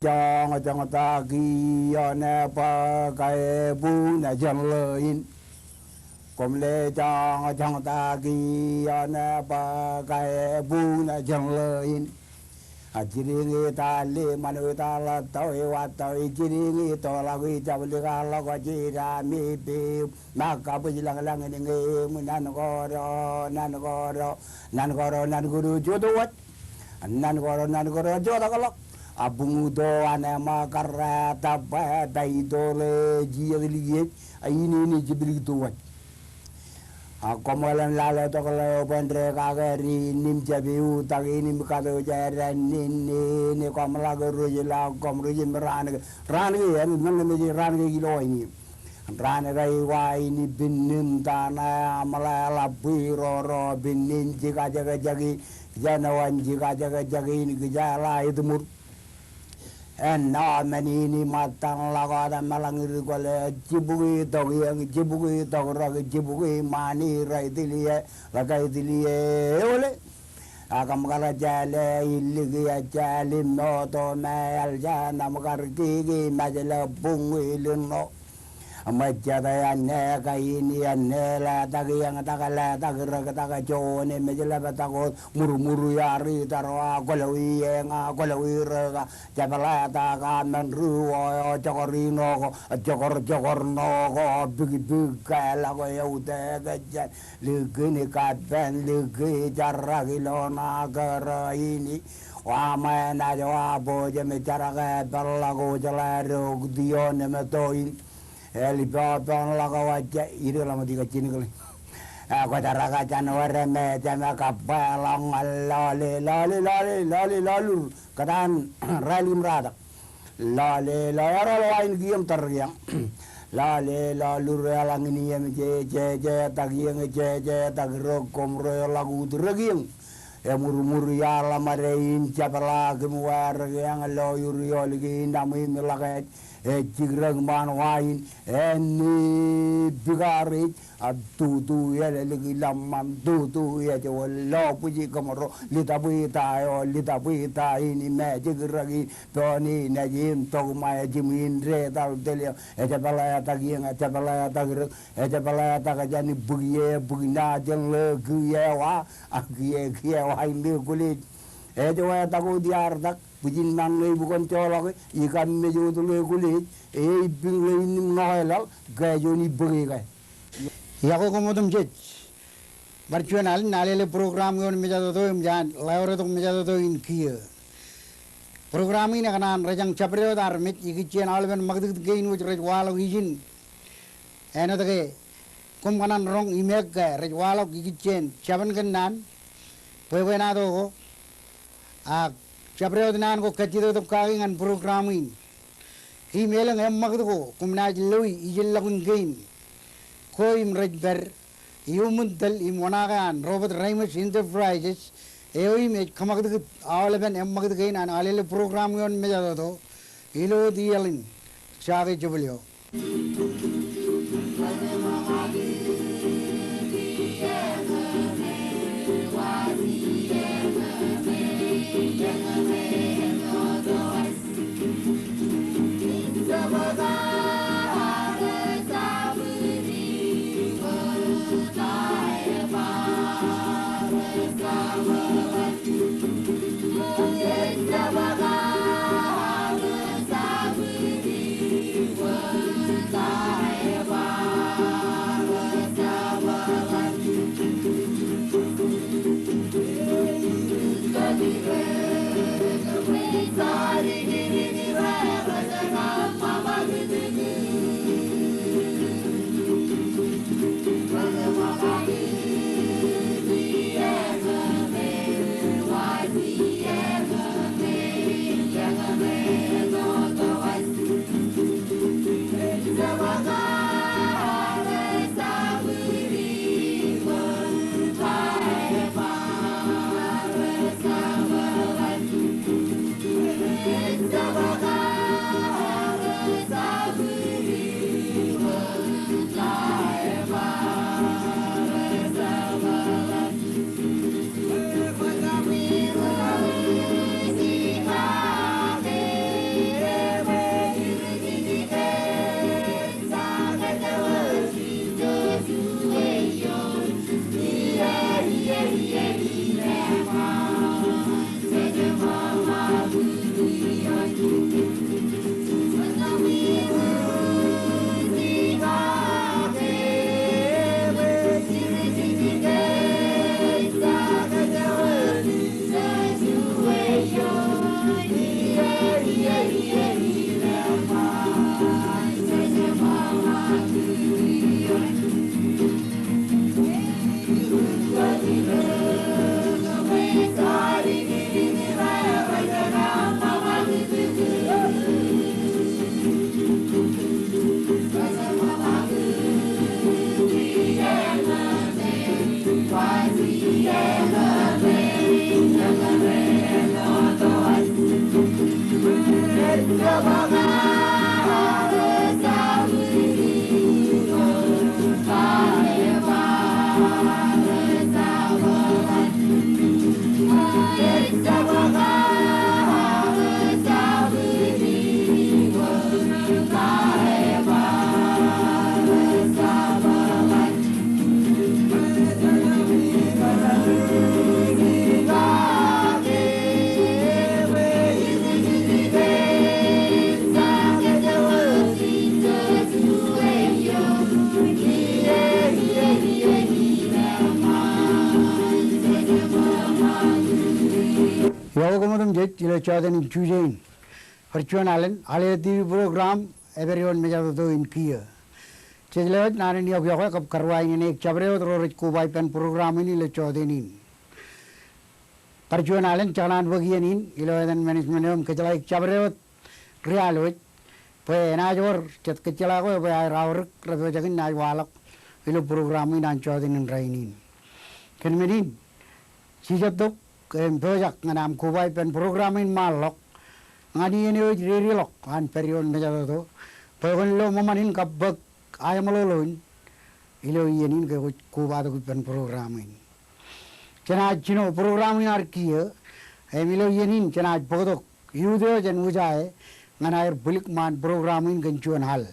Chong ta ki ne pa kai bu na jong le in kom le chong ta ki ne pa kai bu na jong le in a chiri ngi ta le manu ta la toi wa toi chiri ngi to la gi cha li ga la ko chi ra mi pi ma ka bu lang lang ni ngi mu nan go ro nan go ro nan go ro nan go ro jo do wat nan go ro jo da ko abung do ane makara tapa dai dole jia liye ini ni jibli tuan komalan lala to kalau pendre kagari nim jabi utang ini mikado jaran ni komala guru jela komru jimran ran ge nan me ran ge kilo ini ran rai wa ini binim tanah amala biro ro binin jika jaga jagi janawan jika jaga jagi ini gejala itu mur na mani ni matang laga da malangir gole jibugi to ra jibugi mani rai dilie lagai dilie ole agam kala jale iligi jale no to mal jana magar gi majala bungi lino amajada ane kai ni ane la tagi yang takala tagira taga jone majala batago muru yari tarwa golawi nga golawi ra jabala taga manru jogorino jogor no go bigi kala go yaude gajan ligini kadban ligi jaragi lona gara ini wa mana jawa boje me jaraga balago jalaro dione me toin eli baban laga wajah iri lama tiga cini kali. Aku darah kacan warna jama kapalang lalu kedan rally merata lalu lain giam teriang lalu relang ini yang je tagiang je tagirokom lagu tergiang ya muru ya lamarein capala kemuar yang loyur lagi namai melakat jigrang man wain eni bigari tu ya lagi lamam tu ya jawal lo puji kamaro lita buita ini me jigragi toni najim to mai jimin re dal delia jabala tagajani bugina jeng le giyewa giyewa ini kulit jawal tagu diardak bujin nang le bukan colok ikan mejo tu le kulit bing le ini ngoelal gaya joni beri gaya ya ko modum jet virtual nalele program yon meja to jan laure to meja to in kia program ini kanan rajang chapreo dar mit iki chen alben magdik gein wich raj walo hijin eno to kum kanan rong imek ga raj walo iki chen chaban kan nan pwe na do ko a chapreo nan ko kachito to kaging an program in email ang magdik ko kumna jiloi ijil lakun gein ko imraj ber Iumuntal imwanagan Robert Ramos Enterprises eoi me kamakdu awalben emmagdu gain an alele program yon me jado ilo dialin chage jubulyo Yogamodam Jet, Ilachadan in Chujain, Virtual Allen, ATVP program, everyone Majado in Kia. Cheslet, Narani of Yoga of Karwai in a Chabreo, Roric Kubai pen program in Ilachadan. Virtual Allen, Chalan Bogian in, Iloan Management, Kajalai Chabreo, Realwit, Penajor, Chetkichalago, by our Ravajagan Naiwalak, Ilo program in Anchodin and Rainin. Can we need? Sijatok. Project nganam kubai pen program in malok ngani ini riri lok an perion mejado pegon lo momanin kabak ayamololun ilo yenin ke kuba do pen program in chana chino program in arkiya emilo yenin chana bodo yudo jen ujae nganair bulik man program in ganchuan hal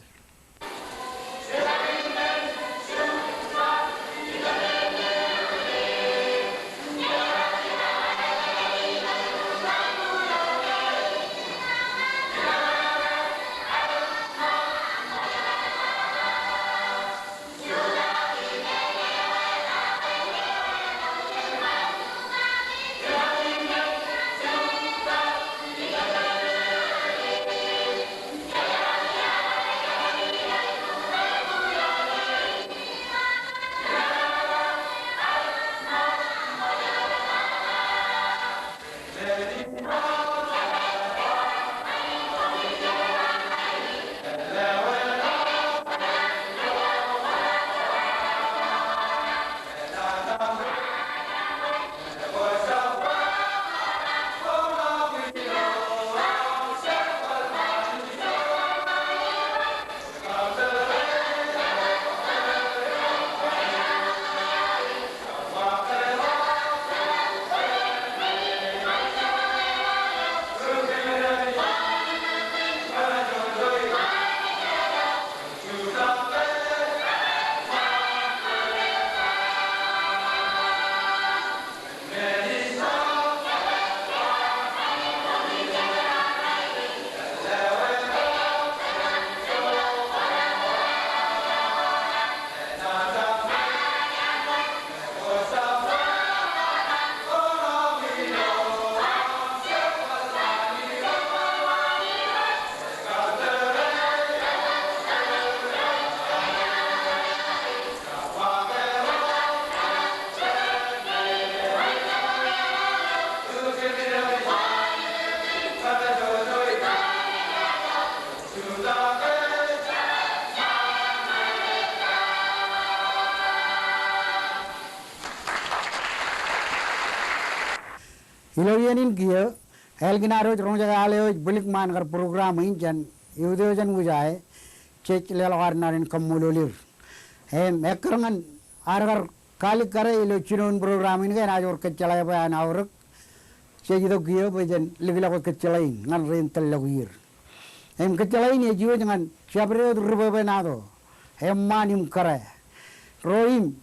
Iloyanin kia, Elginaro, Ronjale, Bulikman, or program in Udojan Ujae, Chech Lelarnar in Kamulir. Mekaran, Argar Kalikare, Ilochinon programming, and I work at Chalaba and our Chejido Gio, but then Livilla Kachalain, not rental Lawir. Kachalain, a Jew and Chabro Rubenado, Manim Kare, Roim,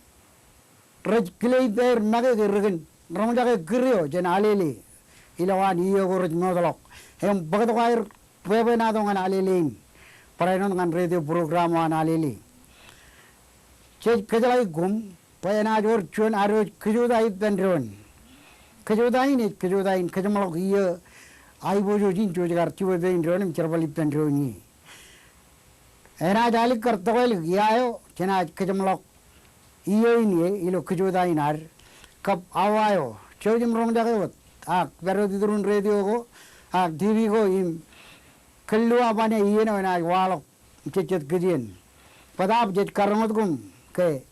Rajkilay there, Magagirgan. Ramjaga Grio, Jen Alele, Ilawan, Yogurt Modalok, and Bagawire, Webenadong and Alele, Paranon and radio program on Alele. Chech Kajalai Gum, Payanajor, Chun Aro, Kajudai Pendron. Kajudain, Kajudain, Kajamalok year, I was using Jujar, Chudain, Ronim, Chervali Pendroni. And I Dalik Kartoil, Yayo, Chenaj Kajamalok, Io, Ilo Kajudain. Kap awayo, chojim rong jagat, pero tidurun radio go, TV go im, kallu abane iye na na walok, cecet kejien, padap jet karangot gum, ke,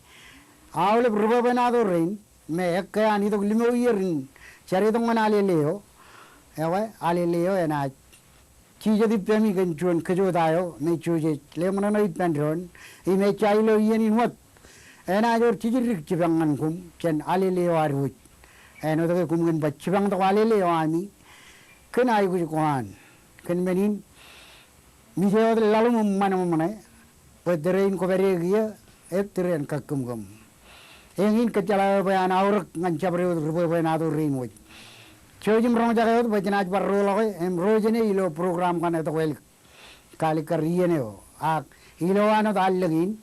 awle berubah benado rain, me ek ke ani to limo yerin, cari to mana aleleo, ewa aleleo ena, cije di pemi kencuan kejo tayo, me choje, le mana na ipendron, ime chailo iye ni muat. And I got Chirik Chivang and Kum, Chen Alele or Wood, and other Kumun, but Chivang the Alele or me. Can I go on? Can mean Misha the Lalum Manamone, but the rain covered here, Ether and Kakumgum. In Kachala by an hour and Chabro by another rainwood. Chojim Ronjago, but Janaj Barolo, and Rojane Ilo program can at the well Kalikariano, Iloano the Allagin.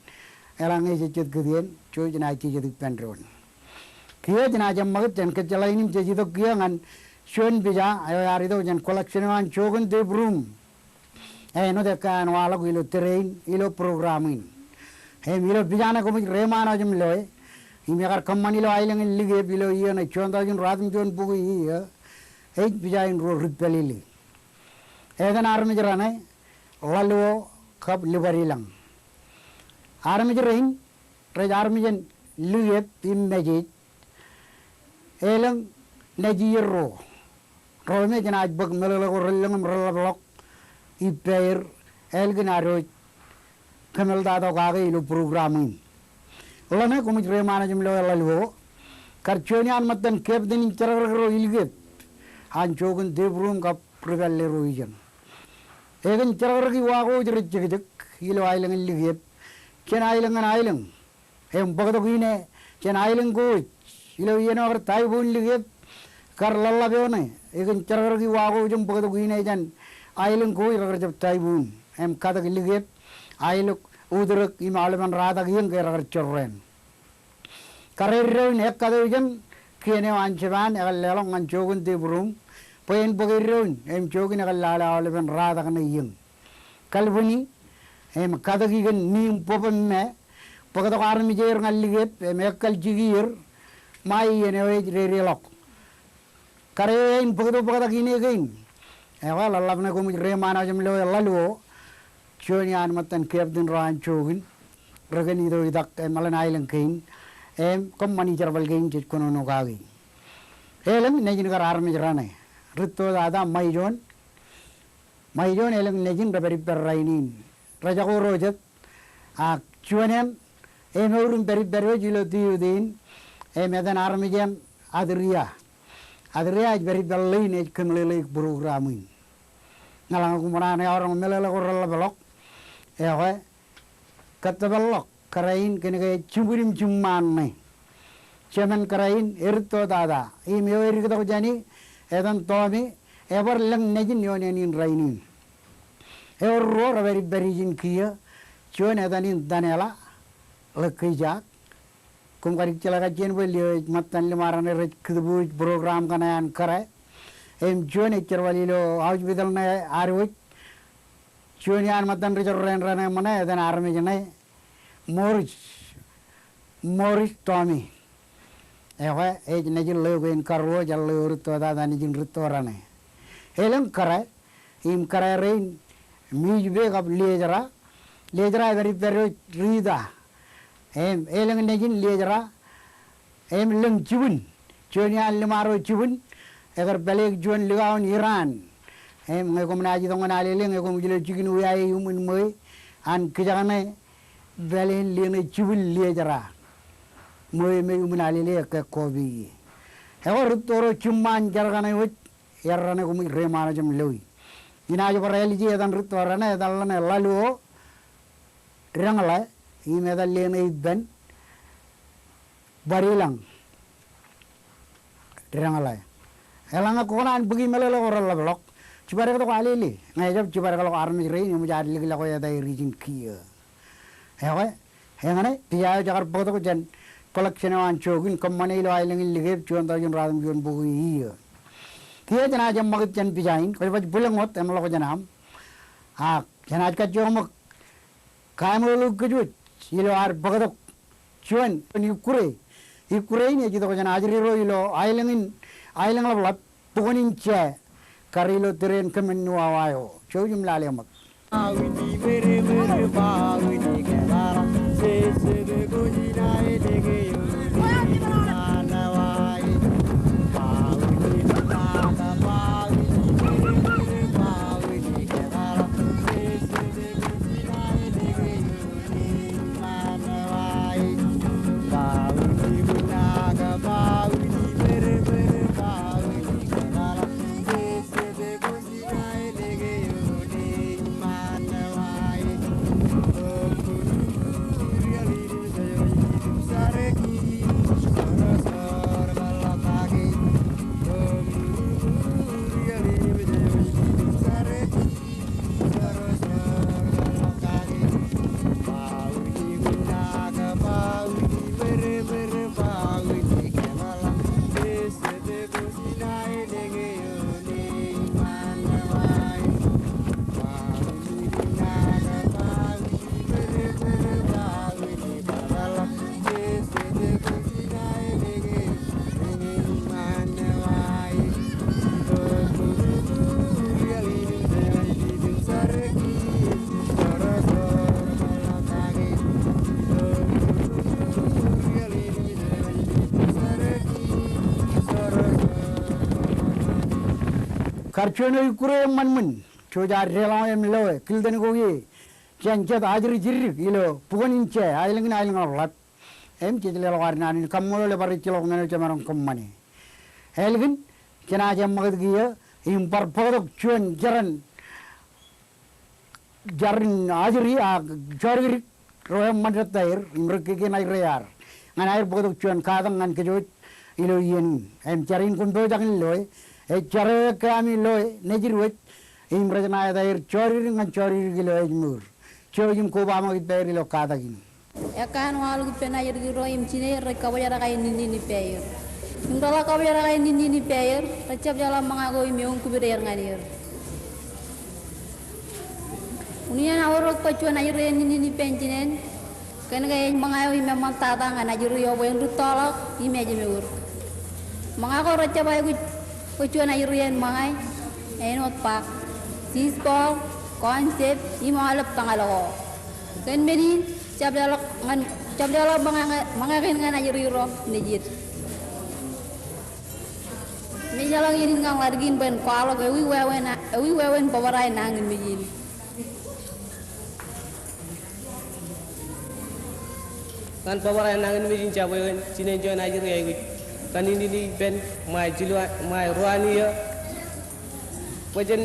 Elang is a Judgian, George and I teach the Pendron. Kia Janajam Mugget and Kachalainim Jajito Gyang and Shun bija ayo yarido jan collection wan chogun de brum no de kan wala ko ilo terrain ilo programming ilo bija na ko mi remana jum loy imi kar kamani lo ailang lige bilo iya na chonda jun ratum jon bugu iya bija in ro ripelili edan armi jarane lalu kap libarilang armi jarain rej armi jan lige tim majid elang najiro Rome janaj bag melala ko relang meralak ipair elginaro kamel dado kage ilo programming lana ko mi remana jim lo lalu karchoni an matan kep din charagro ilge han chogun devrum ka prevalle roijan egen charagri wago jirjik ilo ailang ilge ken ailang em bagado gine ken ailang go ilo yeno gar tai bun ilge kar lalla beone egen charagri wago jum bagado gine jan ailang go iragar jab tai bun em kada ilge ailuk udurak imalman rada gien ke ragar chorren kareron ekkadojan kene wancheban egal lelong an jogun de brum poen bogeron em jogin egal lala alben rada kana yin kalbuni em kadagi gen nim popon me pogado armi jer ngalliget em ekkal jigir mai ene we relok karein pogado gine gein egal lalabna ko mi remana jam lo lalu chonian matan kepdin ran chogin ragani do idak malan ailang kein em kom mani jarbal gein chit kono no gagi elam nejin gar armi jarane ritto dada maijon elam nejin beri perrainin raja ko rojat a chuanem em urun beri jilo diudin em edan armi jam adriya beri ballin e kemlele programin ngalang kumana orang melele ko rala balok ewe katabalok karain kene chuburim chumman ne chemen karain erto dada e me eri ko jani edan tomi ever lang nejin yonenin rainin ever ro beri jin kiya chon edanin danela lekija kum karik celaga jen beli matan limaran re kubu program kana an kare em chon cherwali lo auj bidalna arwit chonian matan ren rane mana edan armi jane Morris Tommy ewa nejin lewen karwo jallo rito dada nejin rito rane elam kare im kare rein mijbe gab lejara beri rida em elang nejin lejara em leng chibun chonian limaro chibun egar beleg jon ligaon Iran em ngeko mnaji dongan alele ngeko mujile chikin uyai umun moy an kijane belen lene chibul lejara moy me umun alele ke kobi hewar toro chumman jargane wot yarrane ko mi remana jam lewi ina jo religi edan rutorane edalane lalu rangala i medal lene ben barilang rangala elanga konan bugi melelo orala blok cibare ko alele ngajab cibare ko armi rein mu jar ligi la ko ya dai region kiya hewe hengane tiya jagar bodo ko jan collection wan chogin komane lo ailing lige chon da jon radam jon bugi iya tiya jana jam magat jan pijain ko baj bulangot emlo ko janam ha jana ka jom kamulu gujut ilo ar bodo chon ni kure ni jido ko jana ajri ro ilo ailing la pugonin che karilo teren kemen nuawayo chojum lale mak awini mere bawini kedara se de gojina elege yo manawai bawini nada bawini mere bawini kedara se de gojina elege yo manawai bawini naga bawini mere bawini kedara se de gojina elege yo manawai karchuno ikure manmun choja rela em loe kilden gogi chanchat ajri jirri ilo pugonin che ailingin lat em chidle warnan kammo le bari chilo ngene chamaram kammani helgin kena jam magad giya impar podok chuan jaran jarin ajri a jorgri roem manratair imrke ke nai reyar ngan air podok chuan kadang ngan kejot ilo yen em charin kun do jangin loy e chare kami loy nejirwet imrajana dair chori ngan chori gilo ejmur chojim ko ba magit dair lo kadagin Ekan walu penayir giro im cine rekawaya kay nini payer. Ndola kawaya kay nini payer, recap jalan mangago imiong kubirer ngalir. Unian awrok pacuan ayir nini pencinen, kan gay mangayo imam tatang anajir yo boyen rutolak imeje meur. Mangago recap ayo pacuan ayir mangai, enot pak, sispol, konsep imalap tangalo. Kan menin Cabdalak mangakin ngan aja riro nejit. Menjalang ini ngang largin ben kalau ewi wewen pawarai nangin begin. Kan pawarai nangin begin cabai cinen join aja riro kan ini ben mai jilu mai ruani ya. Wajen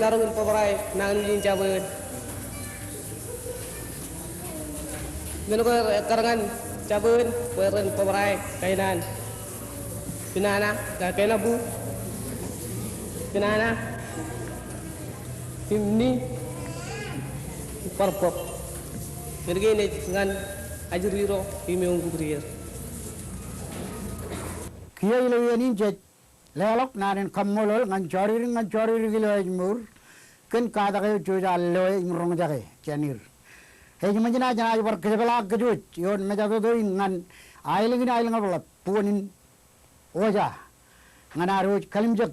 narungin pawarai nangin begin cabai. Meno ko karangan cabun peren pemarai kainan pinana kaina bu pinana timni parpop pergi ne ngan ajuriro imiong kubrier kiya ilo yenin jet lelok nanen kammolol ngan chori gilo ejmur ken kada kayo choja loy imrong jage chanir Hejumajina jana bar kejabala kejut yon mejado do ngan ailing ablat punin oja ngana roj kalimjak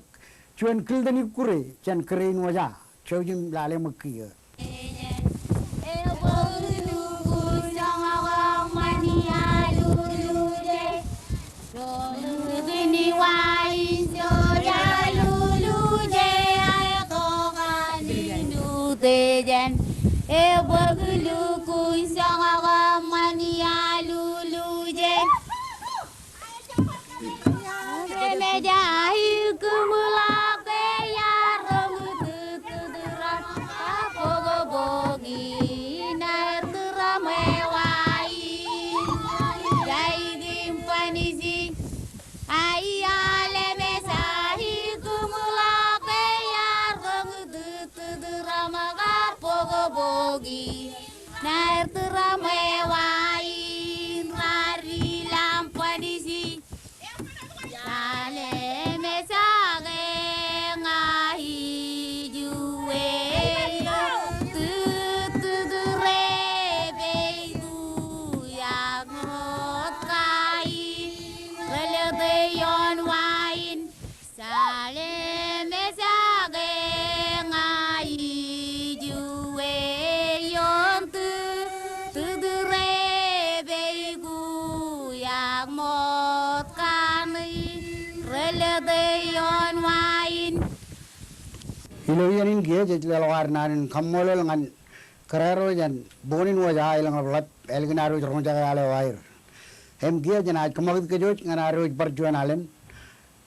chuan kildani kure chan krein oja chojim lale makkiya Bagulu kuisang agamania luluje. Remejahi kumulake ya romututuran apogo bogi nair turamewai. Jai dimpanisi ayale mesahi kumulake ya romututuran apogo bogi nair turamewai rari lampanisi jale mesage ngahi juwe tutudure beidu yang rotai relede yon wain sale mesage ngahi juwe yon tudure beigu yang mot kani relede yon wain ilo yenin giya jet lelwar nanen kammolol ngan karero jan bonin oja ilang ablat elgina roj rong jaga ale wair hem giya jana kamagit kejot ngana roj barjuan alen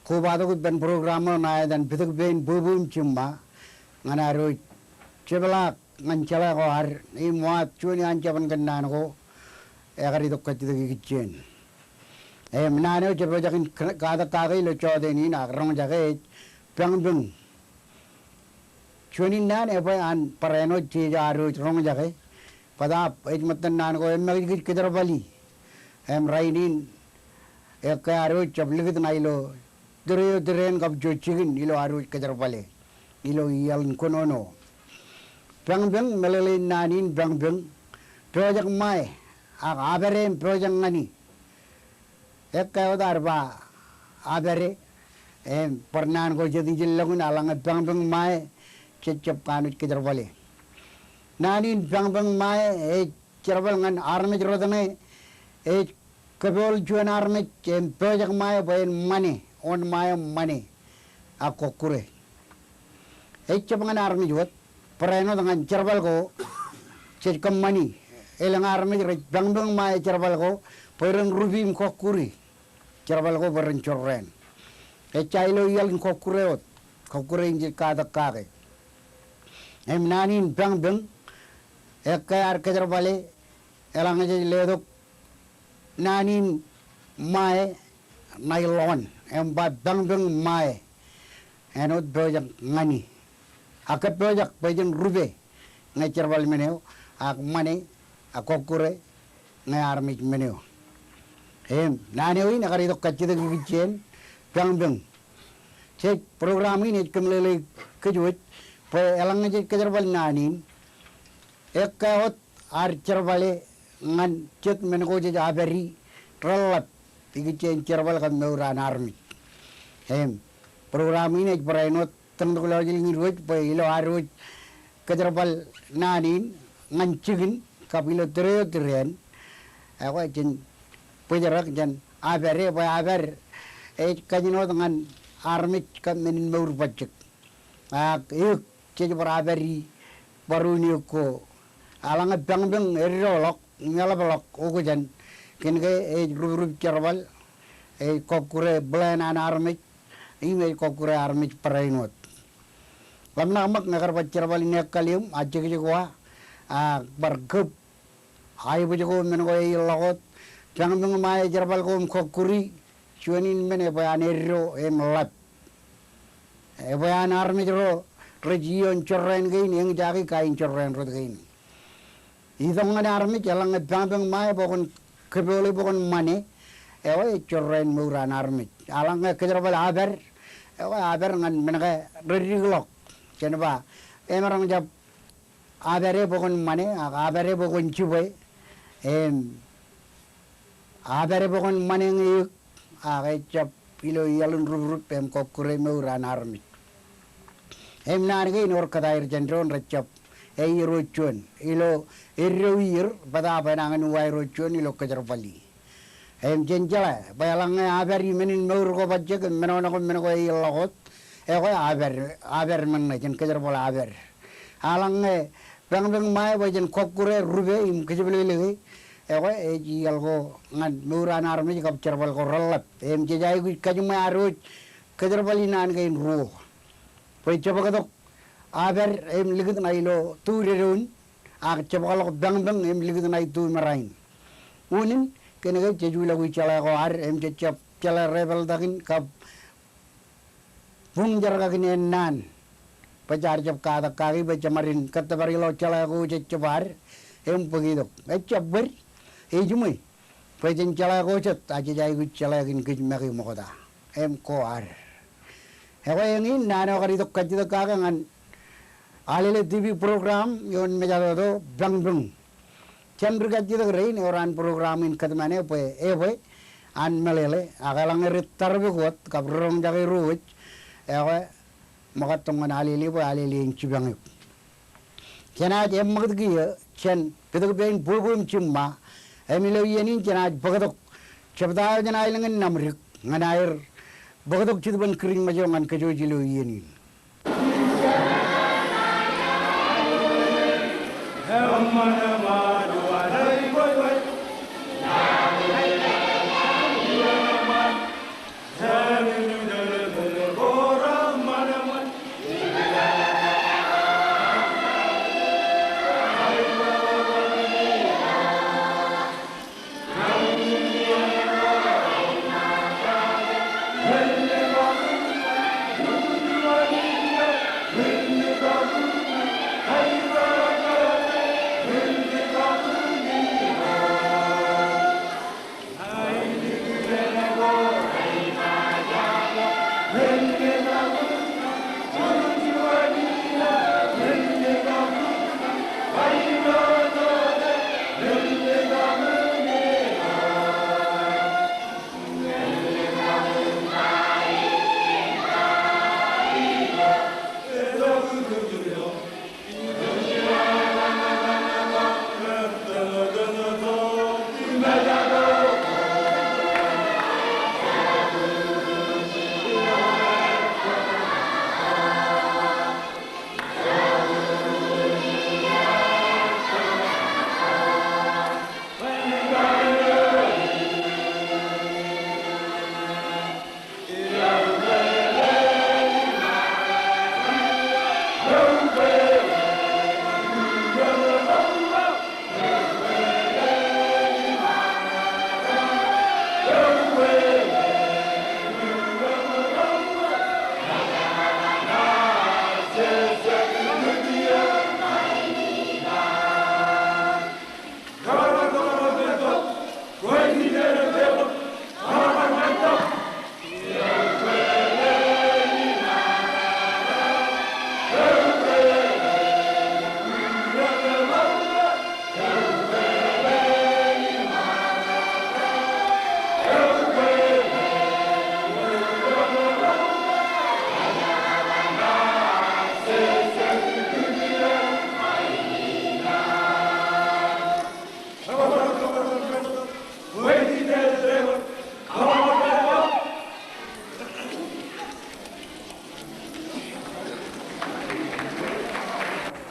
ko bado gut ben programo na dan bituk ben bubum chimba ngana roj chebala ngan chala ko har I muat chuni an chaban gannan ko egari dokkat de gichen em nane chebo jakin kada kagai lo chode ni na rong jaga pengbung chuni nan epa an pareno chija roj rong jaga pada ejmatan nan ko em magi kidar bali em rainin ek aro chabligit nailo dren kap jo chigin ilo aro kidar bale ilo yal konono pengbung melele nanin pengbung project mai aberem project ngani ek kayo darba abere em pernan ko jadi jillagun alang pengbung mai cecep kanut kidar bale nanin pengbung mai cerbal ngan arme jrodane kabol juan arme project mai bayan mane on mai mane ako kure Echa army juat pereno dengan cerbal ko cek kemani elang army bang mai cerbal ko peren rubim kokuri cerbal ko peren corren echa ilo yalin kokureot kokure injil kada kage em nanin bang ekar kejerbale elang aja ledok nanin mai nailon em ba bang mai enot bojang ngani akap bojak bajan rube ngai cerbal meneo ak mane akokure ngai armit meneo em naneo ini akari dok kacida gigicen bang cek program ini kemlele kejuit pe elang aja kejerbal nanin ekkaot ar cerbale ngan cet menko je aberi relat gigicen cerbal kan meuran armit em program ini perainot tengok lagi ngirut pe ilo arut kejerbal nanin ngancigin kapilo teren aku jen pejarak jen abere pe aber kajino dengan armit kan menin meur pacek yuk ceja beraberi baru ni ko alanga bang erolok nyala balok uko jen kenge grup cerbal kokure blan an armit ini kokure armit perainot lamna amak nagar pacar bali nek kalium aja ke gua bergep hai bu jago men go lagot jangan mengemai jarbal ko kokuri chuanin men e bayan erro e melap e bayan armi ro region chorren gain yang jagi kain chorren rod gain idong ngana armi jalang bang mai bokon kebole bokon mane e wa chorren muran armi alang ke jarbal aber e wa aber ngan men ga rerilok Kenapa? Emarang jab abere bokon mane, abere bokon cubai, abere bokon mane ngiyuk, jab ilo yalun rup kokure meuran armit. Narge inor kadair jendron recap, rochun, ilo irroir, pada apa nangan uai rochun ilo kejar bali. Jenjala, bayalang aberi menin meur ko bajek, menonako ilokot. aber mana jen kejar bola aber alang bang mai wajan kokure rube im kejebele lagi ji algo ngan nuran armi kap cerbal ko relap em jejai gu kajuma aru kejar bali nan gain ru pai coba katok aber em ligit na ilo turerun ak coba kalau bang em ligit na itu marain unin kene jeju lagu chala ko ar em jecap chala rebel dakin kap Pung jarga kini nan, pacar jab kata kaki bacamarin kata bari lo cala aku cebar, pergi dok, cebar, jumui, pacar cala aku cet, aja jai aku cala kini kejmaki mokoda, koar. Yang ini nana kari dok kaji dok kagangan, Alele TV program yon menjadi tu bang, cendera kaji dok rain orang programin katmane apa, an melele, agalang eritar berkuat, kabrong jaga ruwet. Makat tong alele yang cibang. Cina je makat gaya, cen petuk bein bulbul cimma, emilo yenin cina bagatok, cepda cina ilangan namrik, nganair, bagatok ciduban kering majongan kejojilu yenin. Hey,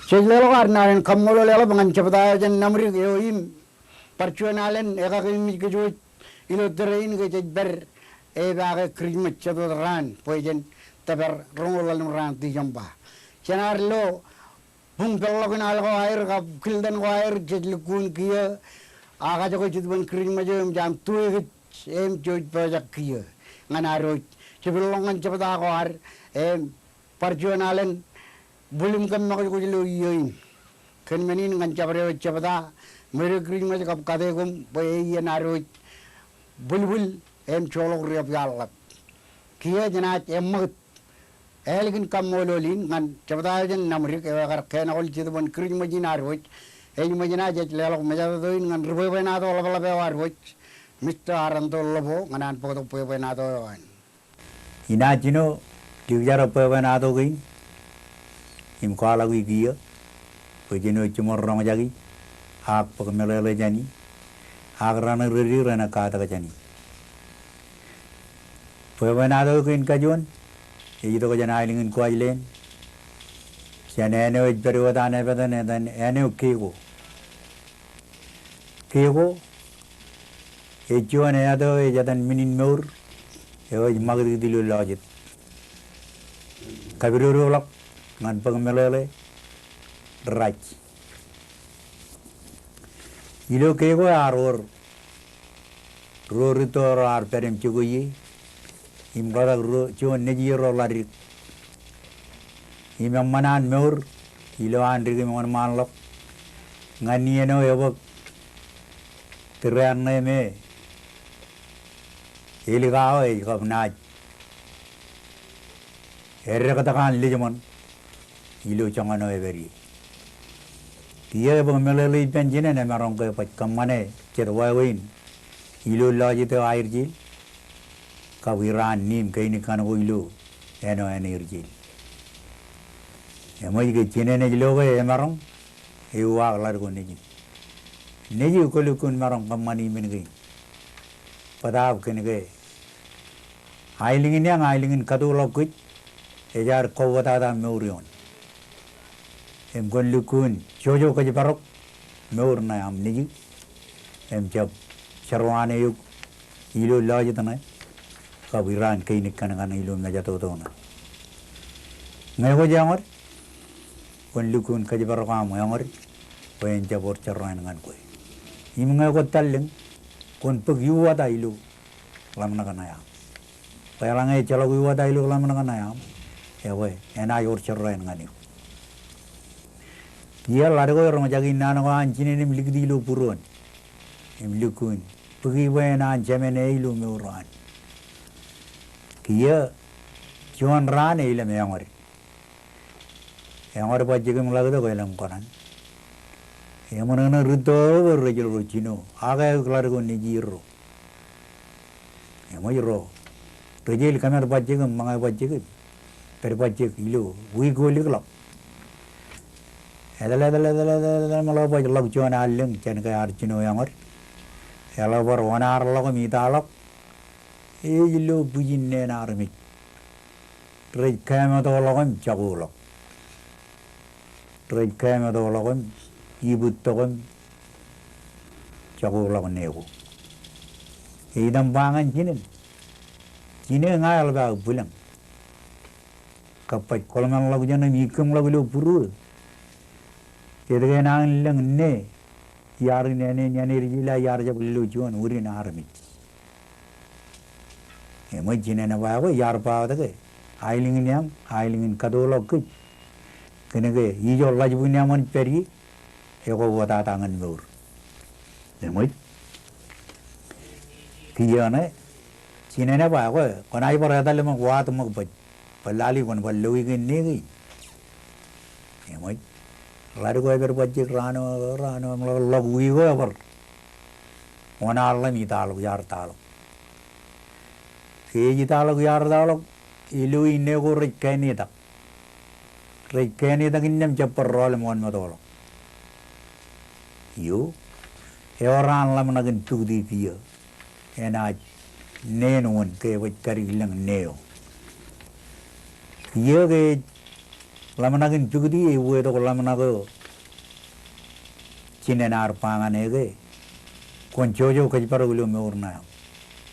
Saya lelo karena kamu lelo pengen cepat aja namri keoim percuanalen eka kini kejuit ilo terain kejeber bagai krimet cepat ran poijen tabar rongolan ran ti jamba. Cenar lo bung pello kenal ko air kap kildan ko air jedlukun kia aga jago jedban krimet jam tuh joit pajak kia nganarot sebelongan cepat aku ar percuanalen belum kan nak aku jelu yoin kan menin ngan cabre cepata mere kring ma kap kade gum boy naro bulbul colok riap yallat kia jana emmat elgin kam mololin ngan cepata jen namri ke kar ken ol jid bon kring ma jinaro ma jina jet lelok ma jado doin ngan rubo bena to laba war wot mister aranto lobo nganan poto po bena to ina jino diujara po bena to gin im kala wi giya pejino chumorong jagi ak pagmelele jani ak rana riri rana kata jani pebana do kin kajon e do jana ilingin ko ailen jana ne ojberu dane bedane dan ene kego e jone ado e jadan minin meur e oj magri dilu lojit kabiru lok ngan pagmelele raj ilo kego aror rorito ar perem chugoyi imgara ro chon neji ro lari imamanan meur ilo andri ke mon manlok ngani eno yobok tiran me iliga oi kopnaj erre katakan lijemon ilo changano everi dia pagmelele penjine ne marong ke kamane cerwawin ilo lajite airjil kawiran nim kaini kan ilo eno enerjil emoi ke chine ne jilo ke marong ewa lar ko neji ko lukun marong kamani min ge padab ken ge ailingin kadulok kuj ejar kowata da meurion em gon lukun jojo ko barok meur na am niji em jab sharwane yuk ilo laje tana kawiran kaini kan ilo na jato to na ngai ko jamar gon lukun ka barok am yamar wen jabor charwan ngan ko im ngai ko talling kon pug yuwa da ilo lam na kana ya parangai chalo yuwa da ilo lam na kana ya ewe ena yor charwan ngani dia lari ko orang jagi nana ko anjine ni milik di lu puron milikun pergi wena anjamene ilu meuran kia cuan ran ile me angor pajje mulaga do kolam koran emona rudo rejel rojino aga lari ko ni jiro emoiro rejel kamar pajje mangai pajje per pajje ilu wi goliklo Adala malah baca lagu cuan aleng cina kaya arcino yang or, kalau berwarna lagu mitalok, lo bujin ne narmit, rejek kaya tu lagu jagolok, rejek kaya tu lagu ibu tu jagolok nehu, idam bangan cina ngai alba bulan, kapai kalau mana lagu jana mikam lagu lo puru. Jadi nang lang ne yar ne rijila yar jab lujuan uri na armit emoi jine na ba ko yar pa da ke ailingin kadolok ke kene ke ijo lajbu nyamon peri e ko wata tangan mur emoi kiyane jine na ba ko konai par da le mo wat mo balali kon balui ke ne gi emoi lari ko ever pajje rano lagui ko ever onarla mi talo yar talo keji talo yar talo ilu inne ko rekkani ta kinnem chapper role mon matolo yu eoran lam nagin tudi pia ena nenun ke wit kari lang neo ye ke lamanagin pigudi uwe to lamanago chinenar panganege kon jojo kajparulo meurna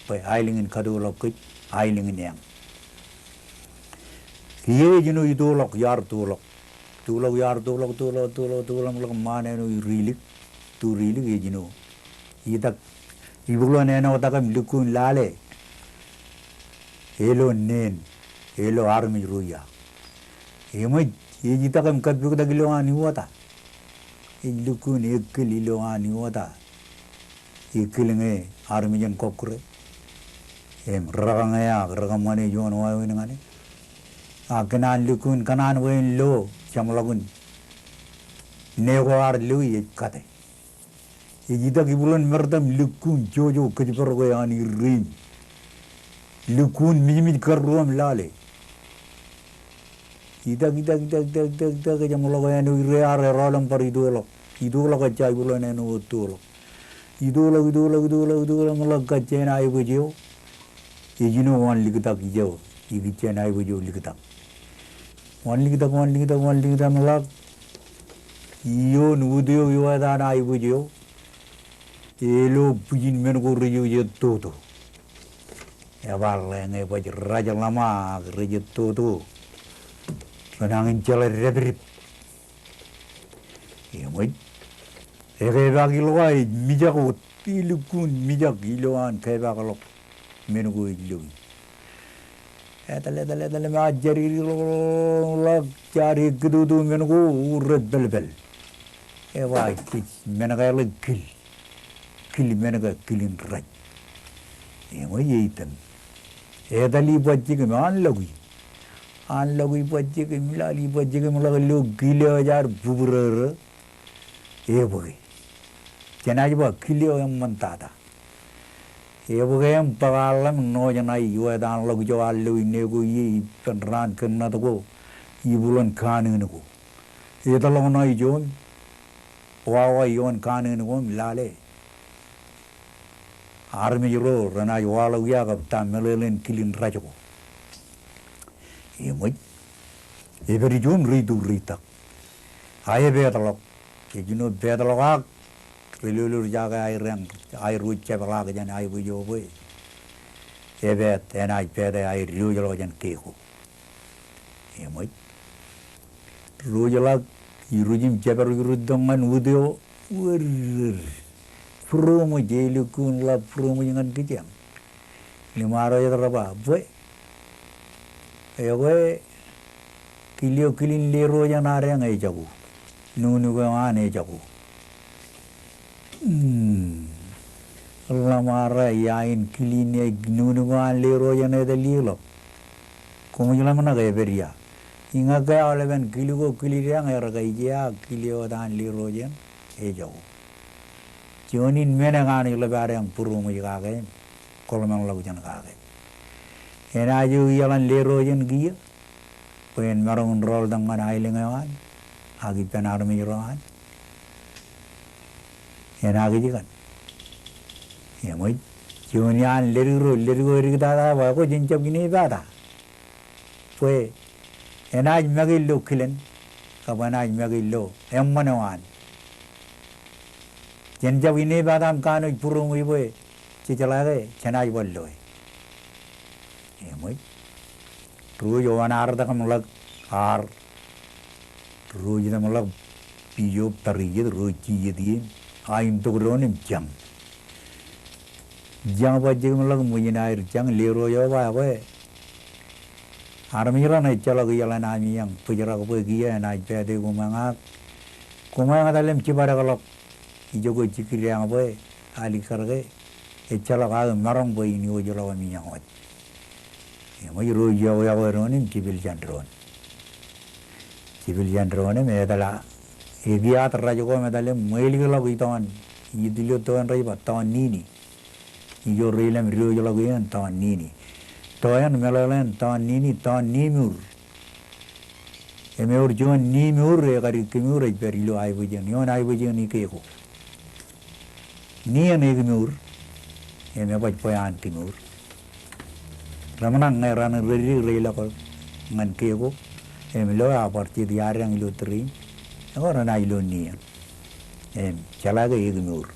pai ailingin kadulo kit ailingin yang kiye jino idolok yar tulok yar tulok mane no rilik tu rilik ye jino idak ibulo neno takam lukun lale elo nen elo army ruya emoi ye takam kadbu dagilo ani wata lukun ekil ilo ani wata ekilnge army jan kokure em ragangaya ragamane jon wa ngane kanan lukun kanan wen lo chamlagun nego ar lui kate ida gibulon merdam lukun jojo kajbar go yani rim lukun mimit karruam lale ida jamlago yani re ar rolam par idolo ka chai bulon eno tulo idolo malak ka chena ay bujo ijino wan ligta kijo igi chena ay bujo ligta wan ligta malak iyo nudio yo da na ay bujo elo pujin men ko rejo je toto ya balle nge baj raja lama rejo toto renangin jale redrip ya moy ere bagi loai mijago tilukun mijak iloan kay bakalo men ko ilo etale ma jari lo jari gudu men ko urret belbel e wa men ga le kil men ga kilin raj e mo yitan e dali bajji ke man lagi bajji ke milali bajji ke mala lo gilo jar bubrere e boy janaj ba kilo em mantada e boy em pagalam no janai yo dan log jo allo inego yi penran kenna to ibulan kanin ko e talong nai jon wa yon kanin ko milale army ro rana wala ya ga ta melelen kilin rajo e moy e beri jom ridu rita aye betalok ke jino betalok relulur jaga airang air ruche bala ga jan ay bujo boy e bet enai pede ay riujalo jan keko e moy rujala irujim jabar ruddongan udio wer promo jeli kun la promo jangan kijang limaro ya teraba boy ayo boy kilio kilin lero yang nare ngai jago nunu ko ane jago lamara yain kilin e nunu ko an lero yang ne dalilo komo jala mana ga beria inga ga oleven kilio kilirang era ga ya kilio dan lero yang e jago jonin menangan yo lebare yang puru mo jagage kolomang lagu jan kage ena ju yalan lero jen giya pen marong rol dangan ailengan agi penar mi rohan ena gi jikan ya moy jonian leru ri da ba ko jinchap gini bada pues ena magi lo kilen kabana magi lo emmanawan jenjab ini badam kanu purung ibu cicelare cenai bolloy emoi rujo anar da kamlak ar rujo da malak piyo tariye ruji yedi aim to gronim jang bajje malak mujina air jang lero yo ba we armira na chala giyala na mi yang pujara ko giya na pede kumanga dalem cibara kalok ijogo cikiri yang boy ali karge echala ga marong boy ni ojolo mi yang wat e mo ro yo ya ro ni cibil jandrone me dala e dia rajo ko me dale moili ko lagu iton idilo ton rai baton nini ijo relem ro yo lagu en ton nini toyan melalen ton nini ton nimur e me ur jon nimur e gari kimur e perilo ai bujen yon ai bujen ni keko ni ane kimur e me baj poyan kimur ramanang ngai ran riri rila ko ngan keko lo aparti di arang ilo tri ora na ilo ni chala ga ignore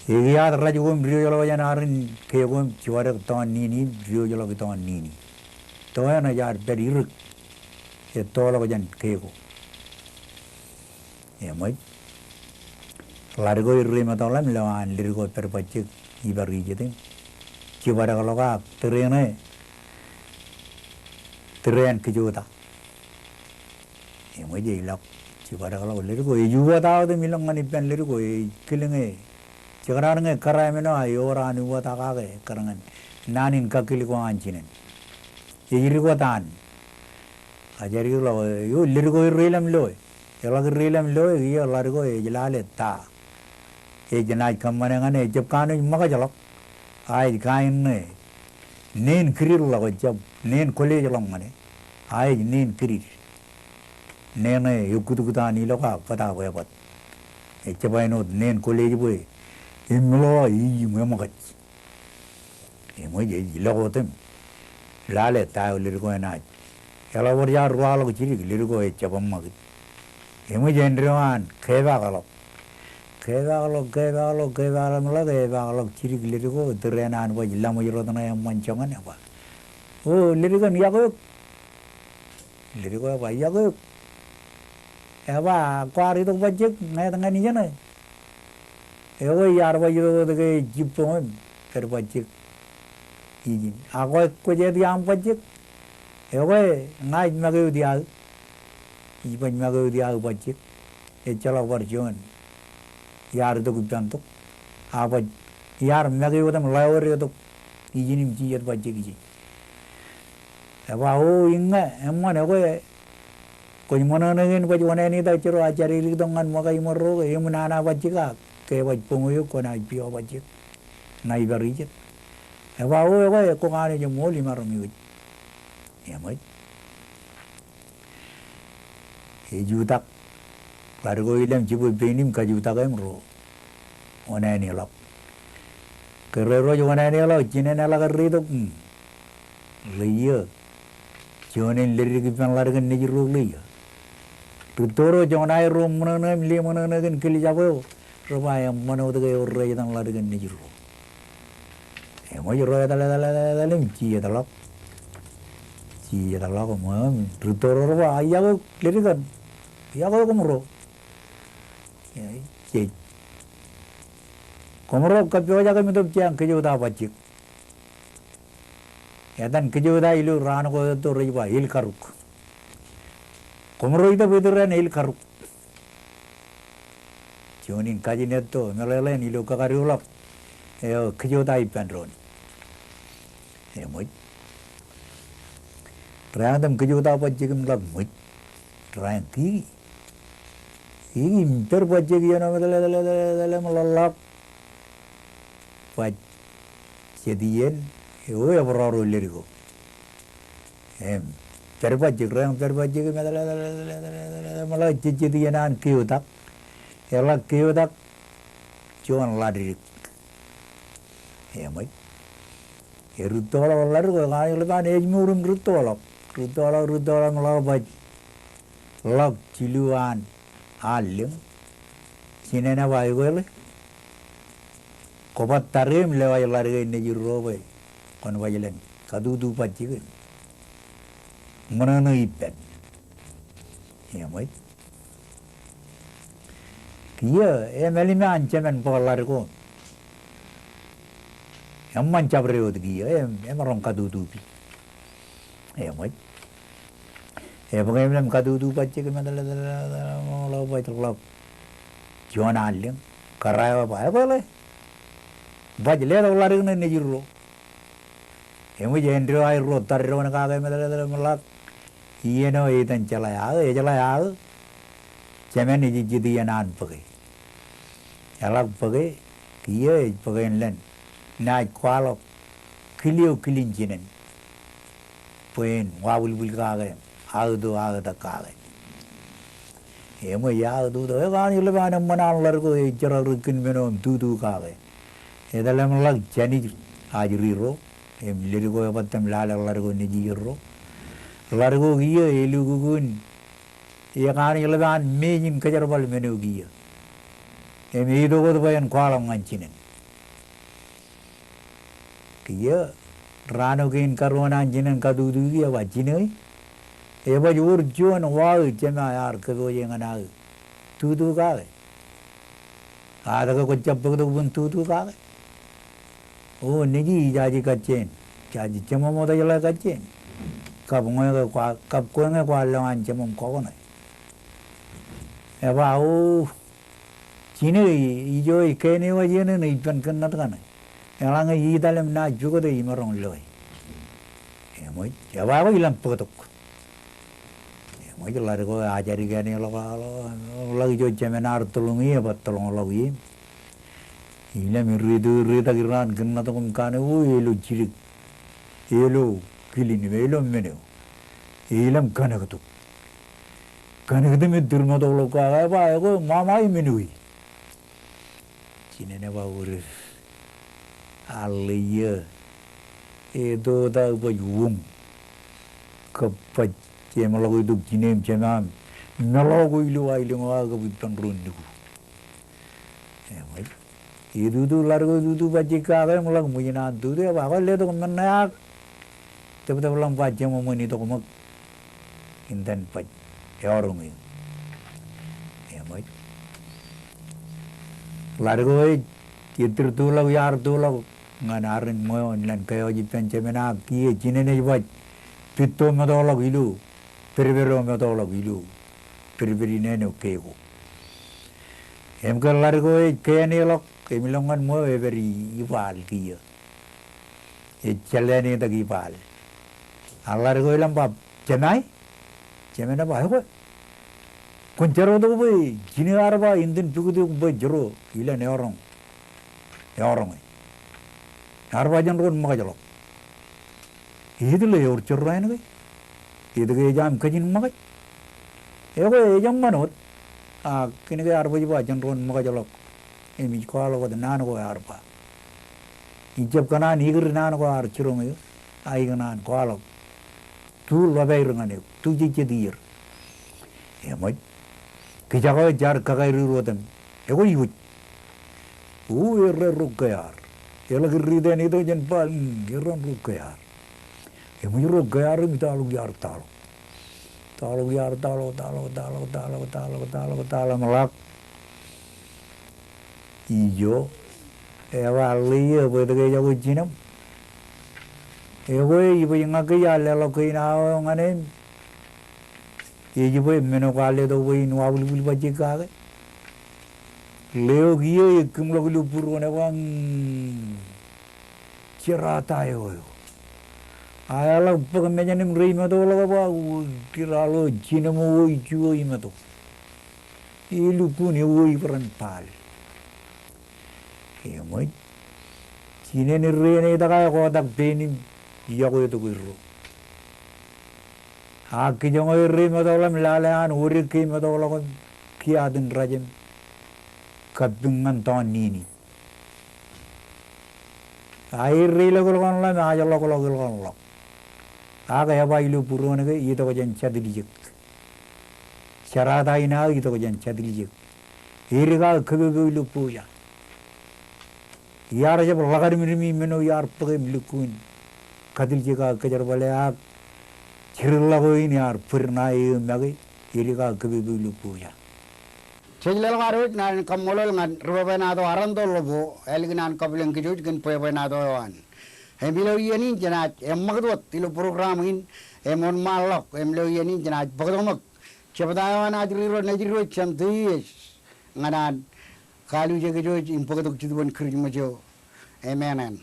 ya ra ju rio jolo ya narin ke gom chiwara ton ni rio jolo ki ton ni to na ya beri rik e to lo jan ke go mai largo irri ma to lam lo an lirgo per pachi ibari jete chiwara ga lo ga tren ke juta mai je lo chiwara ga lo lirgo e yuwa ta de milong ani pen lirgo e kilinge Sekarang ni kerana mana orang ni buat apa ke kerana nanin kakili ko anjinin. Iri ko tan. Ajari ko lo, yo lir ko rilam lo. Kalau rilam lo, yo lar ko jelale ta. Jenai kamane ngane jab kanu maka jalok. Ay kain ne. Nen kirir lo jab nen kole jalong ngane. Ay nen kirir. Nen yo kutu kutani lo ka pata ko yapat. Jabai no nen kole jboy. Imlo i muamat. Emo je ilago tem. Lale ta lirgo na. Ela warja rualo chiri lirgo e chabam mag. Emo je ndroan kheba galo. Kheba galo chiri lirgo trenan wa illa mo yoro na manchonga ne ba. O lirgo niago. Lirgo ba yago. Eba kwari to bajek na tanga ni jana. Ego yar ba yo de ke jipon per bajik iji ago ko je diam bajik ego ngai ma ge dia i ban ma ge dia bajik e chala varjon yar do gudan to aba yar ma ge odam lawer to iji nim ji yar bajik ji aba o inga emma ne go ko mona ne gen baj wana ni da chiro achari li dongan ma kai morro e munana bajika ke baj pongoyo ko na pio bajik na ibarijit e wa o ko ngane je moli maro mi ya mai e jutak largo ilem jibu benim ka jutak em ro ona ni lok ke ro jo ona ni lok jine na la ri to liya jone leri ki pan largo ni ro liya tutoro jona ro mona mi mona na gen kili jabo Rumah mana udah kayak orang yang lari kan ni juru. Mau juru ya dalam cia dalak mau tutor orang ayah aku lari kan, ayah aku komro, cia, komro kapiwa jaga minta ciang kerja udah bacik. Ya dan kerja udah ilu rana ko tu riba il karuk. Komro itu betul il karuk. Jonin kaji neto melele ni lo kakari ulap kerja tai pendron moi terang dem kerja tai pajik melak moi terang ki ter pajik ya nama dale melalap paj jadian ya beraro lirigo ter pajik melak jadian an kiutak Ela kiodak cuman lari, ya mai. Rutola largo ngai leban ejmurum rutola ngelabaj, lag ciluan alim, sini na bayi gole. Kopat tarim lewat largo ini jirobe, kon bayilen kadudu pacik, mana no ipen, ya mai. Iya, melima ancaman polar ko. Emman cabre od giya, orang kadudupi. Mai. Bagaimana kadudu pacik madala lo bai terlap. Juan alim, karaya apa boleh. Bajle lo lari ne jiro. Emu jendro ai ro tarro na kaga madala malak. Iya no itan jalaya. Cemen ni jadi anan pakai. Alak pakai, kia pakai len, naik kualok, kilin jinen, poin wabul kagai, ada kagai. Emo ya adu tu, kan ile mana mana largo jarak rukin menom tu kagai. Dalam lag jani ajriro, lirigo batam lala largo ni jiro, largo gia elu gugun ya kan ilaban menin kajar bal menu gia emi do go bayan kwalang ngancinen kia rano kin karwana jinen kadudu gia wajinai eba jur juan wa jema yar kado yengana tudu ka ada ko chappo do bun tudu ka o nigi jaji kachen jaji chemo moda jala kachen kap ngoy kwa kap ko ngoy kwa langan chemo ko na eba o chine ijo ikene wa jene nei pan kan na kana yang ngai dalam na juga de imarong loy emoi eba ko ilang potok emoi lar ko ajari gane lo lagi jo seminar tulungi apa tulung lagi ila mi rida kiran kenna to kum kane o elo jirik elo kilini elo meneo ilam kanagatu me durma to lo ka ba ko mamai menui cine ne ba ur aliya edo da ba yum kapat cema lo itu cinem cemam nalo ko ilu ai lu nga ka bitan rundu emai itu largo itu baca kagak mulang mujina itu deh apa le to menak tapi lang baca mau meni to mak inten paj orang ini emai largo itu tu lag yar tu lag nganarin mo lan kayo jipen cemena ki cine ne baj pitto me to lag ilu pervero me to lag ilu perveri ne no kego em ka largo kene lag kemilongan mo every ipal kia chalene ta ipal alar ko ilam bab cemai cemena ba ko kunjaro do boy jini arba indin pugudu boy jero ila ne orang arba jan ron maga jalo idle yor chorrain ge idge jam kajin maga ego jam manot a kini ge arba jiba jan ron maga jalo emi kwalo ko nan ko arba ijab kana nigir nan ko ar churong ai ganan kwalo tu labai rungane tu jije dir emoi kijago jar kagai rurodan ego yu u erre rukayar ela giride ni do jen pal geron rukayar emoi rukayar mi talu yar talo malak ijo ewa liya bedo ke jago jinam ewe ibu yang agak ya lelo ke ina ngane ibu meno kale do we inu awul bul baje ka leo giye kum lo lu puru ne wang cerata yo ayala pag menyanim rei ma do lo ba tiralo jinamo ijo imato ilu puni oi peran pal emoi cine ni rene da kaya ko dak beni iya ko itu guru aki jongo re ma da lam lalean uri ki ma da lo ki adin rajem kadungan ton nini ai re lo ko la ma ja lo ko lo aga ya bailu purone ke itu ko jen chadijik charada ina itu ko jen chadijik iriga kebe lu puya यार जब लगर मिरमी मेनो यार पगे मिलकुन कदिल जगह कजर वाले आप छिरला कोई नहीं यार फिर ना ये मगे ये का कभी भी लुपुया Sejlel garut nan kamolol ngan rupa na to aran to lobo elgin nan kabilang kijut gin poe na to wan hembilo yenin janat emagdot tilo program in emon malok emlo yenin janat bagdomak chepadawan najiro chamtis nganan kalu jaga jo impagdok chidwan khirj majo amen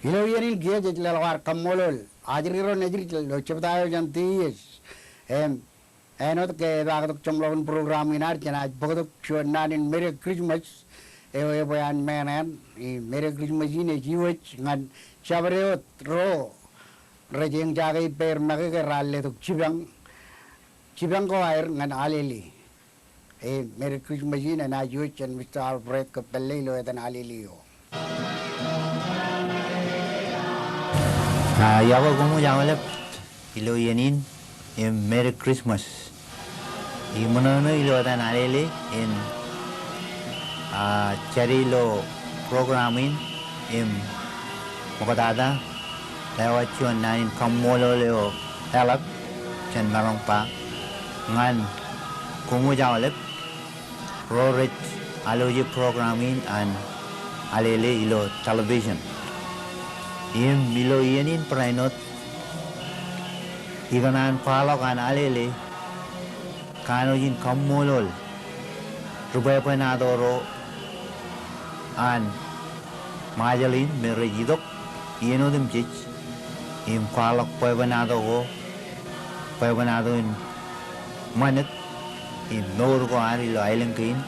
Ilo yenin kia je lawar kamolol ajriro nejri lo cheptayo jantis enot ke dagat chomlogun program inar jana bogodok chuanan Merry Christmas ewe boyan menen I Merry Christmas ine jiwech ngan chabreo ro rejeng jagai per mage ke ralle tuk chibang ko air ngan alele Merry Christmas ine na jiwech and Mr. Alfred ke pelle lo etan alele yo. Yawa kumu jamalep ilo yenin Merry Christmas. Imono ilo dan alele in cari lo programin mokadada lewat cuan nain kamolo leo elap chan marong pa ngan kumu jamalep rorit aloji programin an alele ilo television. Ilo yenin prainot iganan palok an alele kanojin kamolol rubaya panadoro an majalin merejidok yenodim chich palok panado in manit nor ko an ilo ailengkin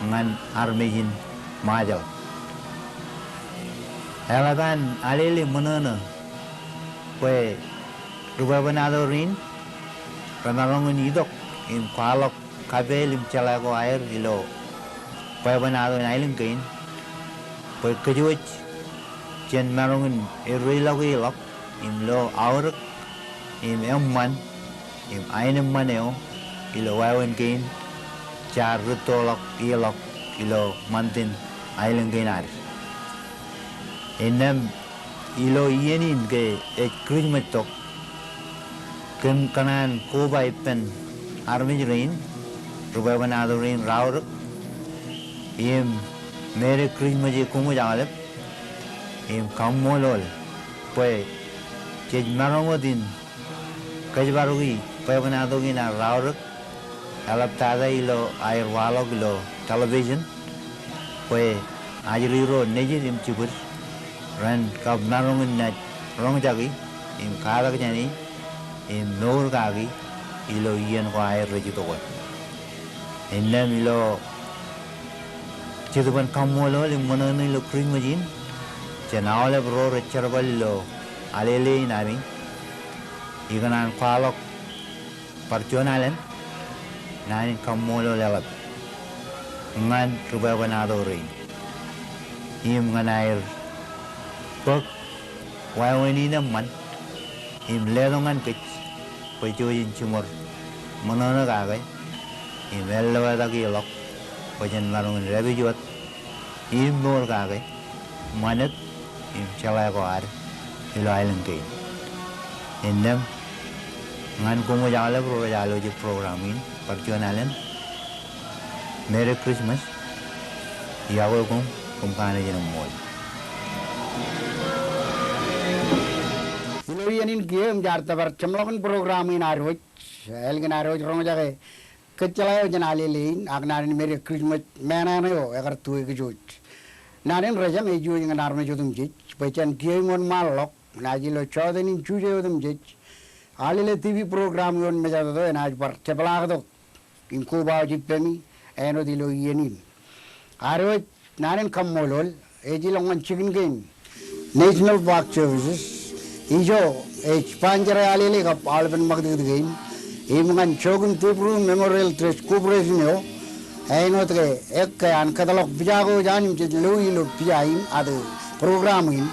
ngan armejin majal. Elatan alele menana, kue rubah benado rin, penarongun idok, palok kabel calago air ilo, kue benado nailing kain, kue kejuj, jen marungun lagu ilok, lo aurak, emman, ainem maneo, ilo wawen kain, jar rutolok ilok, ilo mantin ailing kain air. Enam ilo yenin ke Christmas tok kanan kuba ipen armij rain rubai banado rain raur Merry Christmas kumu jamalep kamolol pues jej marongodin kajbarugi pai banado gina raur alap tada ilo air walog ilo television pues ajriro nejin chibur ran kab narong na rong jagi kala jani nor gagi ilo yen ko ay rejito ko enam ilo chiduban kamolo mono ilo krimajin janawale bro recharbal ilo alele nami iganan kwalok partionalen nani kamolo lelat ngan ruba banado rin nganair Bok, wawani naman, ledongan kich, pajujin cumur, menona kagay, melawa lagi lok, pajan marungan rebi juat, nor kagay, manat, chalai ko ar, ilo island kay. Endam, ngan kumu jala jalo ji programin, perjuangan Merry Christmas, yawo kumkana jenam mol. Yanin game jarta bar chemlokan program in aroj elgin aroj rong jage kechalayo janale lein agnarin Merry Christmas menanayo agar tuwe gejoj narin rajam eju yang narme jodum jej pechan game on malok najilo chodenin chuje jodum jej alele TV program yon mejado do enaj bar cheplag do inko ba jipemi eno dilo yenin aroj narin kammolol ejilongan chicken game National Park Services Ijo panjara alele ka alban magdig gain imangan chogun tupru Memorial Trust Corporation yo ainot ke ek an kadalok bijago janim je lui lo pijain adu program in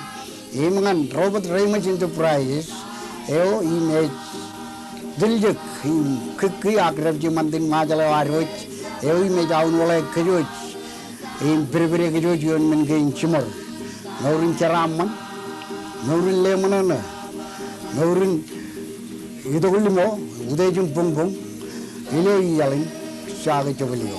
imangan Robert Raymond Enterprises eo image diljek kiki akrab je mandin majala waroj eo image aun wala kejoj berbere kejoj yon men gain chimor naurin charaman naurin lemonana naurin itu kulimo udah jumpung pung ini yaling saga cobalio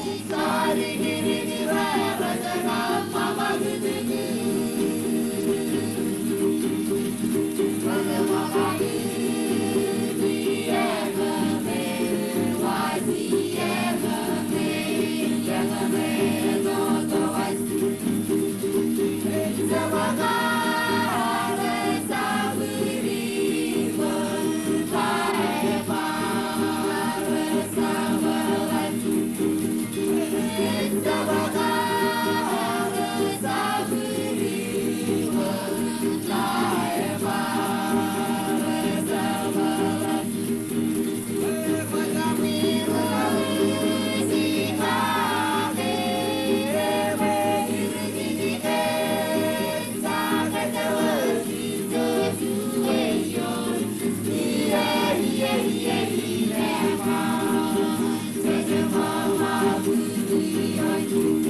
Come